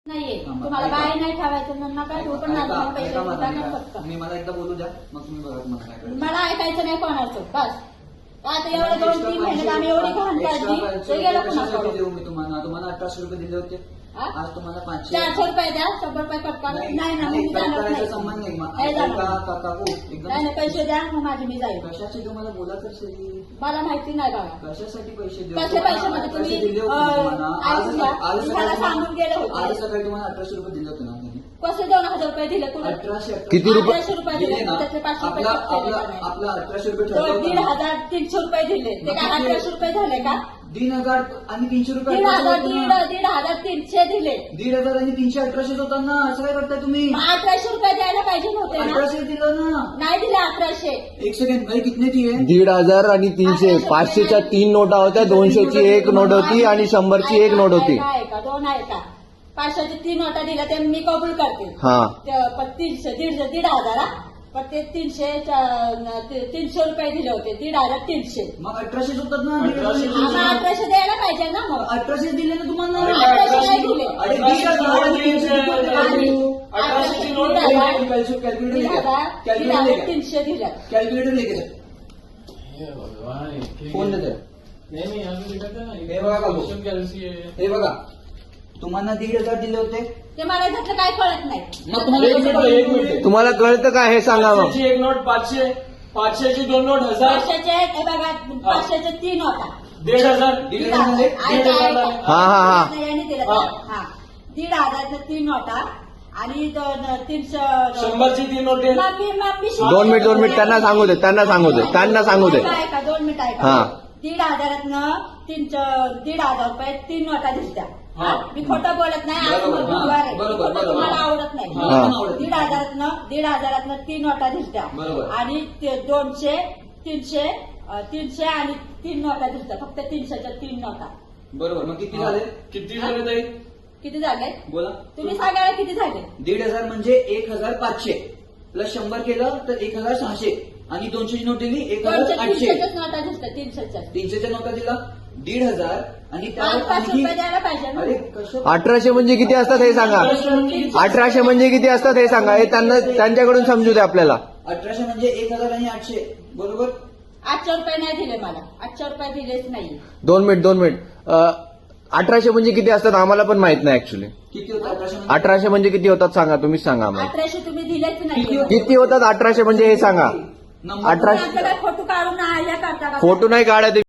नाहीये तुम्हाला बाहेर नाही ठेवायचं म्हणून काय तू पण नाही पैसे सुद्धा नाही फक्त मी मला एकदा बोलू द्या मग तुम्ही बघा तुम्हाला काय करायचं. मला ऐकायचं नाही कोणाचं बस आता एवढं 2-3 महिन्यात आम्ही एवढी घाण काढली ते गेलं कशासाठी कुणाकडे देऊ मी तुम्हाला 1800 रुपये दिले होते. आज तुम्हाला 500 400 रुपये द्या 100 रुपये कटका नाही ना मी जाणार करायचा नाही संबंध नाही नाही जाणार. काकू एकदम नाही नाही पैसे द्या मग माझी मी जाईल कशाची तुम्हाला बोला तर मला माहिती नाही बाबा कशासाठी पैसे देऊ कसले पैसे म्हणजे तुम्ही दिले होते तुम्हाला. आज मला सांगून गेले आज होते सकाळी तुम्हाला 1800 रुपये दिले होते ना तुम्ही. कसे 2000 रुपये दिले कुठे 1800 किती रुपये? 1800 रुपये दिले ना त्याचे 500 रुपये आपला 1800 रुपये ठरवलं होतं ना. 1,500 रुपये दिले ते काय 1800 रुपये झाले का 1,500 आणि 300 रुपये 1,300 दिले 1,500 आणि 300 1800 होता ना. असं काय करताय तुम्ही 1800 रुपये द्यायला पाहिजे नव्हते ना 1800 दिलं ना. नाही दिले 1800 एक सेकंड भाई कितने ती आहे 1,500 आणि 300 500च्या 3 नोटा होत्या 200ची 1 नोट होती आणि 100ची 1 नोट होती. आहे का 2 आहे का 500ची 3 नोटा दिल्या ते मी कबूल करते हा पण 1,500 पण ते 300 रुपये दिले होते 1,300 मग 1800 होतात ना. 1800 द्यायला पाहिजे ना मग 1800 दिले ना तुम्हाला. 1800 नाही दिले अरे 1,500 आणि 300 कॅल्क्युलेटर 300 दिलं कॅल्क्युलेटर लेके फोन देते. हे बघा काकू. हे बघा तुम्हाला 1,500 दिले होते. ते मला त्यातलं काय कळत नाही मग तुम्हाला तुम्हाला कळतं का हे सांगा मग 500ची 1 नोट 500 500ची 2 नोट 1000 500चे हे बघा 500चे 3 होता 1,500 हा हा हा यांनी दिलं हा. हा 1,500 3 होता आणि 300 100ची 3 नोट दोन मिनिट त्यांना सांगू दे 2 मिनिट ऐका हा. 1,500 1,500 रुपये 3 नोटा दिसत्या हा. मी खोटं बोलत नाही आज बरोबर, बुधवार आहे. बरोबर, खोटं बरोबर. तुम्हाला आवडत नाही मला पण आवडत नाही. 1,500 3 नोटा दिसत्या बरोबर. आणि 200 300 आणि 3 नोटा दिसत्या फक्त 300च्या 3 नोटा बरोबर. मग किती झाले किती झाले ताई किती झाले बोला. तुम्ही सांगायला किती झाले 1,500 म्हणजे 1,500 प्लस 100 केलं तर 1,600 आणि 200ची नोट दिली 1,800. 300च्याच नोटा दिसत्या 300च्या 300च्या नोटा दिला 1,500 आणि त्यावर 500 रुपये द्यायला पाहिजे ना अरे कसं 1800 म्हणजे किती असतात हे सांगा 1800 म्हणजे किती असतात हे सांगा हे त्यांच्याकडून समजू दे आपल्याला 1800 म्हणजे 1,000 आणि 800 बरोबर. 800 रुपये नाही दिले मला 800 रुपये दिलेच नाही 2 मिनिट 1800 म्हणजे किती असतात आम्हाला पण माहित नाही ऍक्च्युली किती होतं 1800 1800 म्हणजे किती होतात सांगा तुम्हीच सांगा आम्हाला 1800 तुम्ही दिलेच किती नाही होते? किती होतात 1800 म्हणजे हे सांगा नंबर 1800 आपल्याला फोटो काढून हे करता का फोटो नाही काढायचे